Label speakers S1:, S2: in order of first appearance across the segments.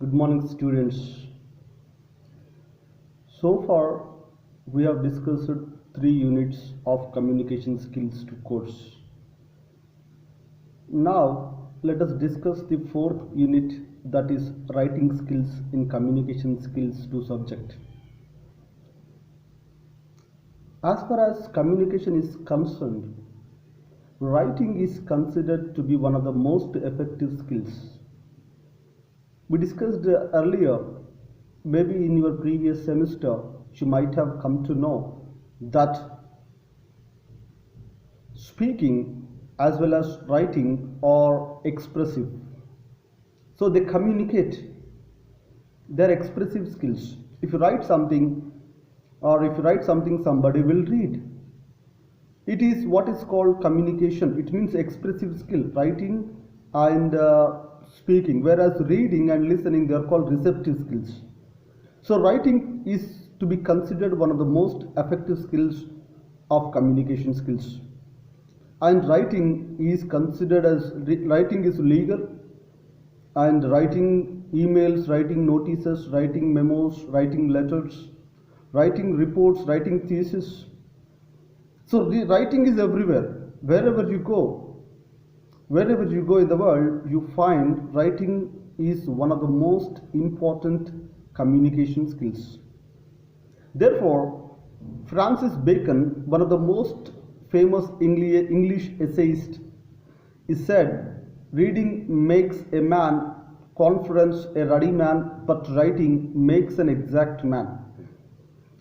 S1: Good morning, students. So far, we have discussed 3 units of communication skills to course. Now, let us discuss the 4th unit, that is writing skills in communication skills to subject. As far as communication is concerned, writing is considered to be one of the most effective skills. We discussed earlier, maybe in your previous semester, you might have come to know that speaking as well as writing are expressive. So they communicate, they're expressive skills. If you write something, or if you write something, somebody will read. It is what is called communication. It means expressive skill, writing and speaking, whereas reading and listening, they are called receptive skills. So writing is to be considered one of the most effective skills of communication skills. And writing is considered as, writing is legal, and writing emails, writing notices, writing memos, writing letters, writing reports, writing thesis. So the writing is everywhere. Wherever you go in the world, you find writing is one of the most important communication skills. Therefore, Francis Bacon, one of the most famous English essayists, is said, reading makes a man, conference a ruddy man, but writing makes an exact man.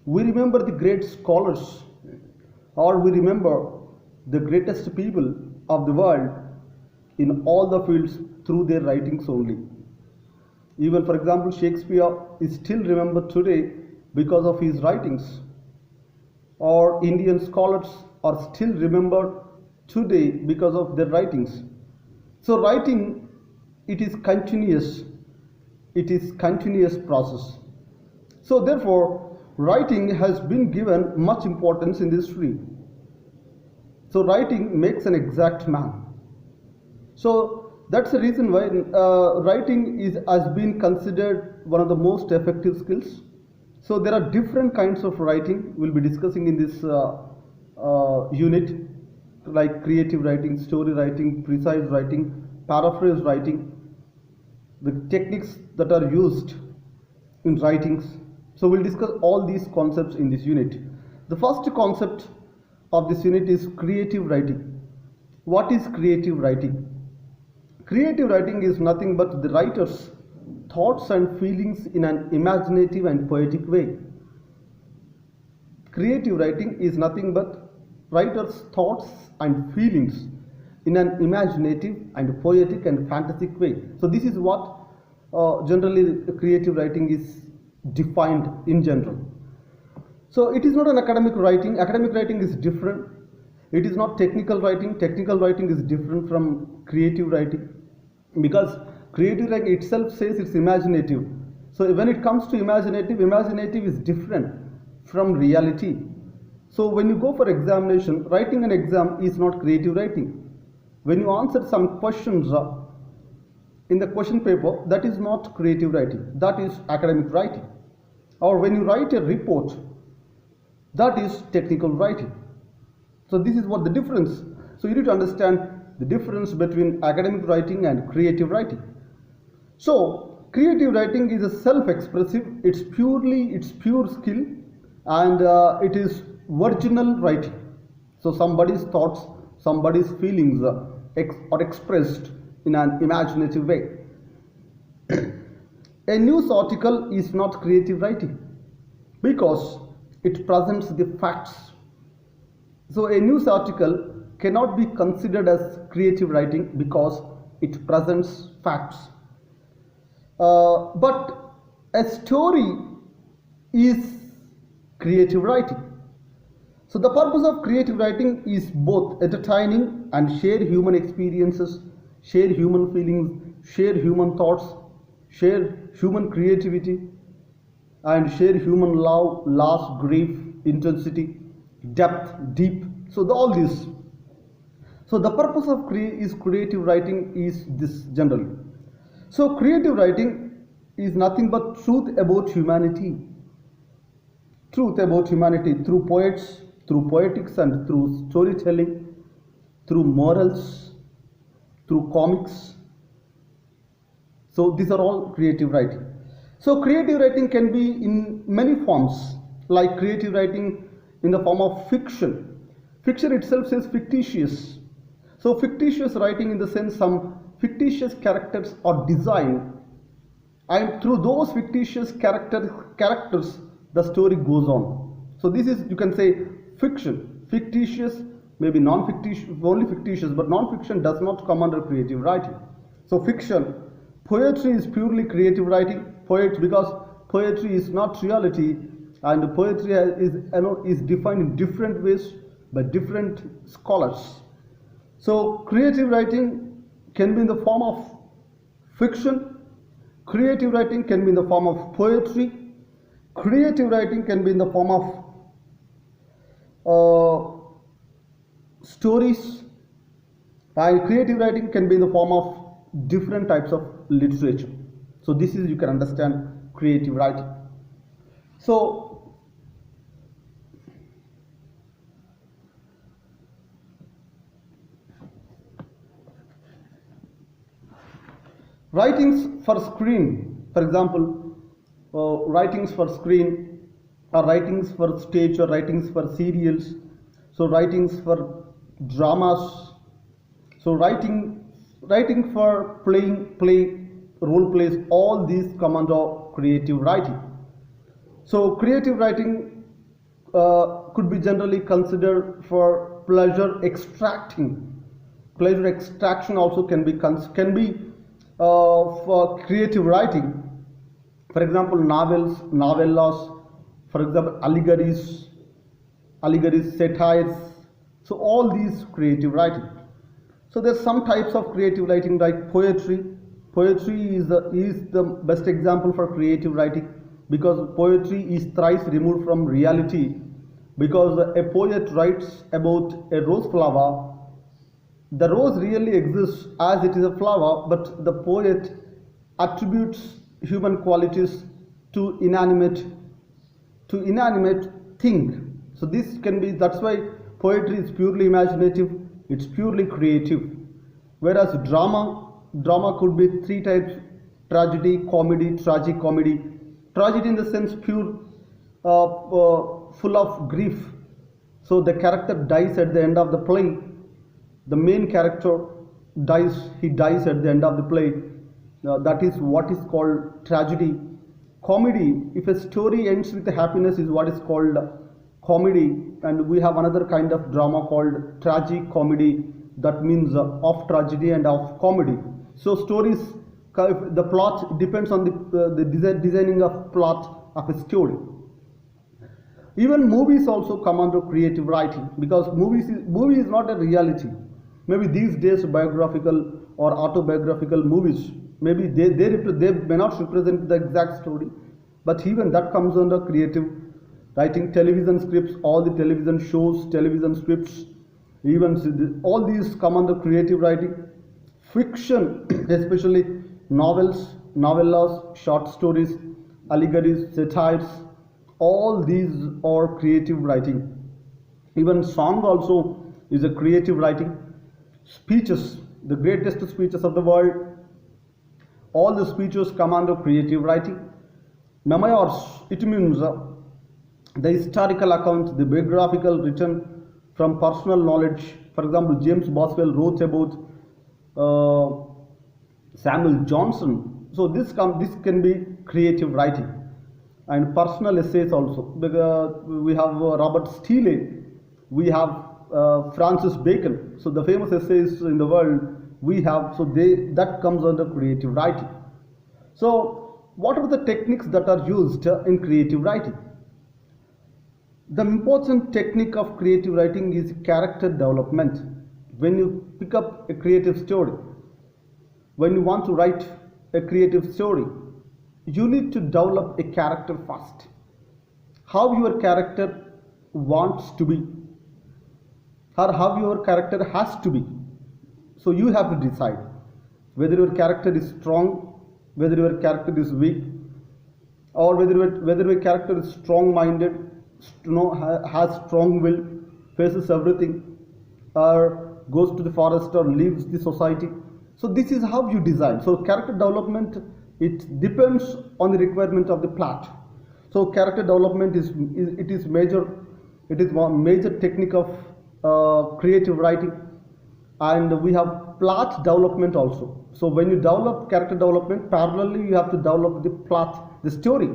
S1: We remember the great scholars, or we remember the greatest people of the world in all the fields through their writings only. Even, for example, Shakespeare is still remembered today because of his writings, or Indian scholars are still remembered today because of their writings. So writing, it is continuous process. So therefore, writing has been given much importance in history. So writing makes an exact man. So that's the reason why writing has been considered one of the most effective skills. So there are different kinds of writing we'll be discussing in this unit, like creative writing, story writing, precise writing, paraphrase writing, the techniques that are used in writings. So we'll discuss all these concepts in this unit. The first concept of this unit is creative writing. What is creative writing? Creative writing is nothing but the writer's thoughts and feelings in an imaginative and poetic way. Creative writing is nothing but writer's thoughts and feelings in an imaginative and poetic and fantastic way. So this is what generally creative writing is defined in general. So it is not an academic writing. Academic writing is different. It is not technical writing. Technical writing is different from creative writing, because creative writing itself says it's imaginative. So when it comes to imaginative is different from reality. So when you go for examination, writing an exam is not creative writing. When you answer some questions in the question paper, that is not creative writing, that is academic writing. Or when you write a report, that is technical writing. So this is what the difference. So you need to understand the difference between academic writing and creative writing. So creative writing is a self-expressive, it's pure skill, and it is virginal writing. So somebody's thoughts, somebody's feelings are expressed in an imaginative way. A news article is not creative writing because it presents the facts. So a news article cannot be considered as creative writing because it presents facts. But a story is creative writing. So the purpose of creative writing is both entertaining and share human experiences, share human feelings, share human thoughts, share human creativity, and share human love, loss, grief, intensity, depth, deep. So all this. So the purpose of creative writing is this generally. So creative writing is nothing but truth about humanity. Truth about humanity through poets, through poetics, and through storytelling, through morals, through comics. So these are all creative writing. So creative writing can be in many forms, like creative writing in the form of fiction. Fiction itself says fictitious. So fictitious writing in the sense some fictitious characters are designed, and through those fictitious characters the story goes on. So this is, you can say, fiction. Fictitious, maybe non-fictitious, only fictitious, but non-fiction does not come under creative writing. So fiction. Poetry is purely creative writing. Because poetry is not reality, and poetry is defined in different ways by different scholars. So creative writing can be in the form of fiction. Creative writing can be in the form of poetry. Creative writing can be in the form of stories, and creative writing can be in the form of different types of literature. So this is, you can understand creative writing. So writings for screen, for example, writings for screen, or writings for stage, or writings for serials. So writings for dramas. So writing for play, role plays, all these come under creative writing. So creative writing could be generally considered for pleasure extracting. Pleasure extraction also can be for creative writing. For example, novels, novellas, for example, allegories, satires. So all these creative writing. So there's some types of creative writing like poetry. Poetry is the best example for creative writing, because poetry is thrice removed from reality. Because a poet writes about a rose flower, the rose really exists as it is a flower, but the poet attributes human qualities to inanimate thing. So this can be, that's why poetry is purely imaginative, it's purely creative. Whereas drama could be three types: tragedy, comedy, tragicomedy. Tragedy in the sense pure, full of grief. So the character dies at the end of the play. The main character dies at the end of the play. That is what is called tragedy. Comedy, if a story ends with happiness, is what is called comedy. And we have another kind of drama called tragicomedy, that means of tragedy and of comedy. So stories, the plot depends on the designing of plot of a story. Even movies also come under creative writing, because movie is not a reality. Maybe these days biographical or autobiographical movies, maybe they may not represent the exact story, but even that comes under creative writing. Television scripts, all the television shows, television scripts, even all these come under creative writing. Fiction, especially novels, novellas, short stories, allegories, satires, all these are creative writing. Even song also is a creative writing. Speeches, the greatest speeches of the world, all the speeches come under creative writing. Memoirs, it means the historical account, the biographical written from personal knowledge. For example, James Boswell wrote about Samuel Johnson. So this can be creative writing. And personal essays also. We have Robert Steele, we have Francis Bacon. So the famous essays in the world we have, so that comes under creative writing. So what are the techniques that are used in creative writing? The important technique of creative writing is character development. When you pick up a creative story, when you want to write a creative story, you need to develop a character first. How your character wants to be, or how your character has to be. So you have to decide whether your character is strong, whether your character is weak, or whether your character is strong-minded, has strong will, faces everything, or goes to the forest or leaves the society. So this is how you design. So character development, it depends on the requirement of the plot. So character development is major. It is one major technique of creative writing, and we have plot development also. So when you develop character development, parallelly you have to develop the plot, the story.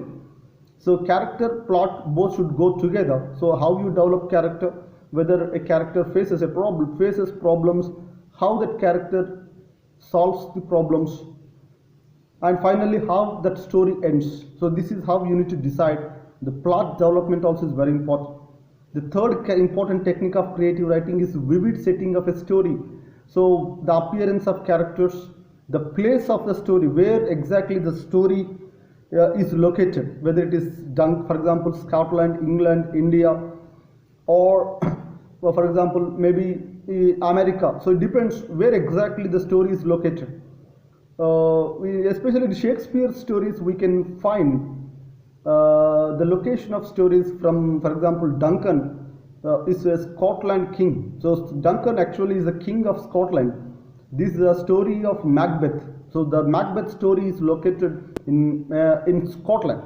S1: So character, plot, both should go together. So how you develop character, whether a character faces problems, how that character solves the problems, and finally how that story ends. So this is how you need to decide. The plot development also is very important. The third important technique of creative writing is vivid setting of a story. So the appearance of characters, the place of the story, where exactly the story is located, whether it is done, for example, Scotland, England, India, or for example maybe America. So it depends where exactly the story is located. Especially the Shakespeare stories, we can find the location of stories from, for example, Duncan is a Scotland king. So Duncan actually is the king of Scotland. This is a story of Macbeth. So the Macbeth story is located in Scotland,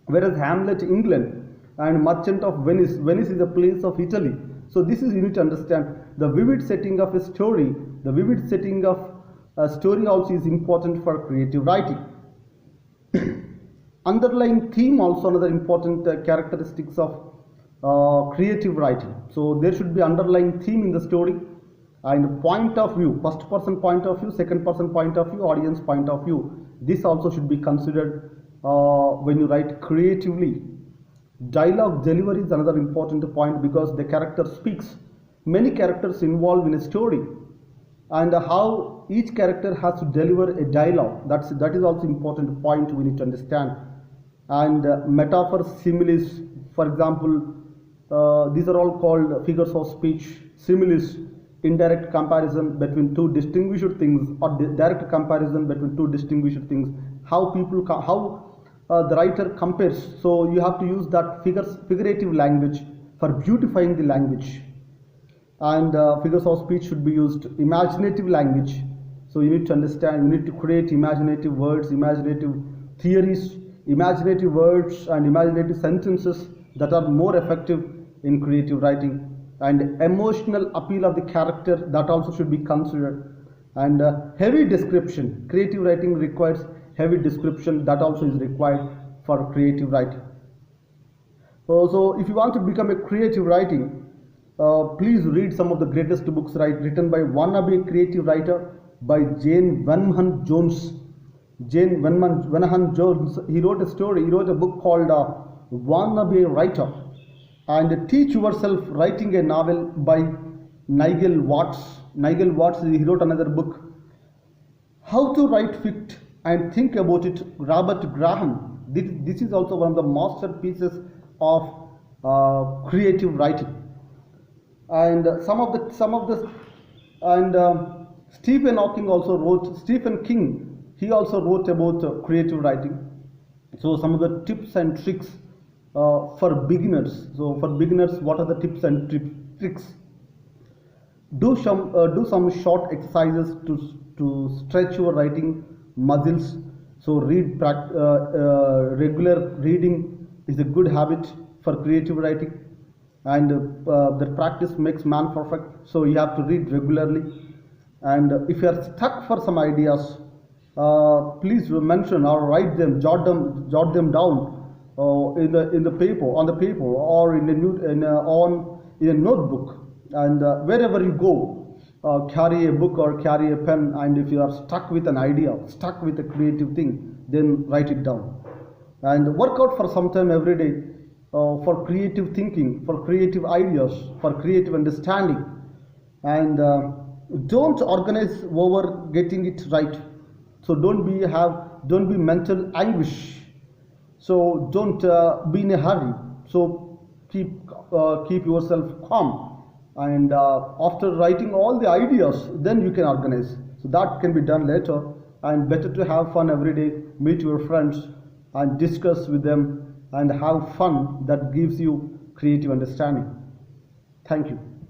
S1: whereas Hamlet, England, and Merchant of Venice, Venice is a place of Italy. So this is, you need to understand the vivid setting of a story. The vivid setting of a story also is important for creative writing. Underlying theme also another important characteristics of creative writing. So there should be underlying theme in the story, and point of view, first person point of view, second person point of view, audience point of view. This also should be considered when you write creatively. Dialogue delivery is another important point, because the character speaks. Many characters involved in a story, and how each character has to deliver a dialogue. That is also important point we need to understand. And metaphors, similes, for example, these are all called figures of speech. Similes, indirect comparison between two distinguished things, or direct comparison between two distinguished things. How the writer compares. So you have to use that figurative language for beautifying the language. And figures of speech should be used. Imaginative language. So you need to understand, you need to create imaginative words, imaginative theories, imaginative words and imaginative sentences that are more effective in creative writing. And emotional appeal of the character, that also should be considered. And heavy description. Creative writing requires heavy description, that also is required for creative writing. So if you want to become a creative writing, please read some of the greatest books written by wannabe creative writer by Jane Venhan Jones. Jane Venhan Jones, he wrote a book called Wannabe Writer. And Teach Yourself Writing a Novel by Nigel Watts. Nigel Watts, he wrote another book, How to Write Fict and Think About It, Robert Graham. This is also one of the masterpieces of creative writing. And Stephen Hawking also wrote, Stephen King, he also wrote about creative writing. So some of the tips and tricks for beginners. So for beginners, what are the tips and tricks? Do some short exercises to stretch your writing muscles. So regular reading is a good habit for creative writing, and the practice makes man perfect. So you have to read regularly. And if you are stuck for some ideas, please mention or write them, jot them down in the paper, or in a notebook. And wherever you go, carry a book or carry a pen, and if you are stuck with an idea, stuck with a creative thing, then write it down. And work out for some time every day for creative thinking, for creative ideas, for creative understanding. And don't organize over getting it right. So don't be mental anguish. So don't be in a hurry. So keep yourself calm. And after writing all the ideas, then you can organize. So that can be done later. and better to have fun every day. Meet your friends and discuss with them and have fun. That gives you creative understanding. Thank you.